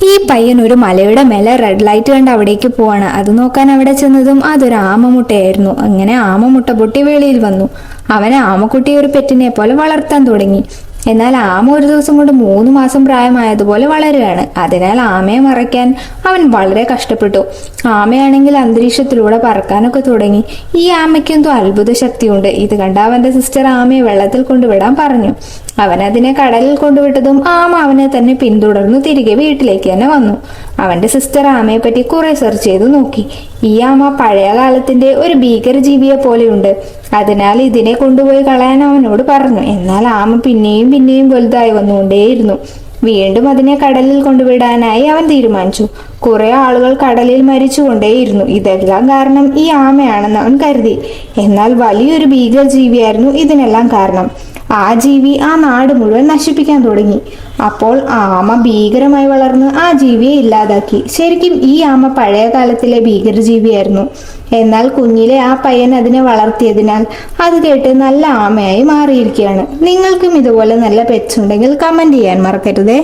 ഈ പയ്യൻ ഒരു മലയുടെ മേലെ റെഡ് ലൈറ്റ് കണ്ട് അവിടേക്ക് പോവാണ്. അത് നോക്കാൻ അവിടെ ചെന്നതും അതൊരു ആമമുട്ടയായിരുന്നു. അങ്ങനെ ആമമുട്ട പൊട്ടി വെളിയിൽ വന്നു. അവൻ ആമക്കുട്ടിയെ ഒരു പെറ്റിനെ പോലെ വളർത്താൻ തുടങ്ങി. എന്നാൽ ആമ ഒരു ദിവസം കൊണ്ട് 3 മാസം പ്രായമായതുപോലെ വളരുകയാണ്. അതിനാൽ ആമയെ മറയ്ക്കാൻ അവൻ വളരെ കഷ്ടപ്പെട്ടു. ആമയാണെങ്കിൽ അന്തരീക്ഷത്തിലൂടെ പറക്കാനൊക്കെ തുടങ്ങി. ഈ ആമയ്ക്ക് എന്തോ അത്ഭുത ശക്തിയുണ്ട്. ഇത് കണ്ട അവന്റെ സിസ്റ്റർ ആമയെ വെള്ളത്തിൽ കൊണ്ടുവിടാൻ പറഞ്ഞു. അവൻ അതിനെ കടലിൽ കൊണ്ടുവിട്ടതും ആമ അവനെ തന്നെ പിന്തുടർന്നു തിരികെ വീട്ടിലേക്ക് തന്നെ വന്നു. അവന്റെ സിസ്റ്റർ ആമയെ പറ്റി കുറെ സെർച്ച് ചെയ്തു നോക്കി. ഈ ആമ പഴയ കാലത്തിന്റെ ഒരു ഭീകരജീവിയെ പോലെയുണ്ട്. അതിനാൽ ഇതിനെ കൊണ്ടുപോയി കളയാൻ അവനോട് പറഞ്ഞു. എന്നാൽ ആമ പിന്നെയും പിന്നെയും വലുതായി വന്നുകൊണ്ടേയിരുന്നു. വീണ്ടും അതിനെ കടലിൽ കൊണ്ടുവിടാനായി അവൻ തീരുമാനിച്ചു. കുറെ ആളുകൾ കടലിൽ മരിച്ചുകൊണ്ടേയിരുന്നു. ഇതെല്ലാം കാരണം ഈ ആമയാണെന്ന് അവൻ കരുതി. എന്നാൽ വലിയൊരു ഭീകരജീവിയായിരുന്നു ഇതിനെല്ലാം കാരണം. ആ ജീവി ആ നാട് മുഴുവൻ നശിപ്പിക്കാൻ തുടങ്ങി. അപ്പോൾ ആമ ഭീകരമായി വളർന്ന് ആ ജീവിയെ ഇല്ലാതാക്കി. ശരിക്കും ഈ ആമ പഴയ കാലത്തിലെ ഭീകരജീവിയായിരുന്നു. എന്നാൽ കുഞ്ഞിലെ ആ പയ്യൻ അതിനെ വളർത്തിയതിനാൽ അത് കേട്ട് നല്ല ആമയായി മാറിയിരിക്കുകയാണ്. നിങ്ങൾക്കും ഇതുപോലെ നല്ല പെറ്റ്സ് ഉണ്ടെങ്കിൽ കമന്റ് ചെയ്യാൻ മറക്കരുതേ.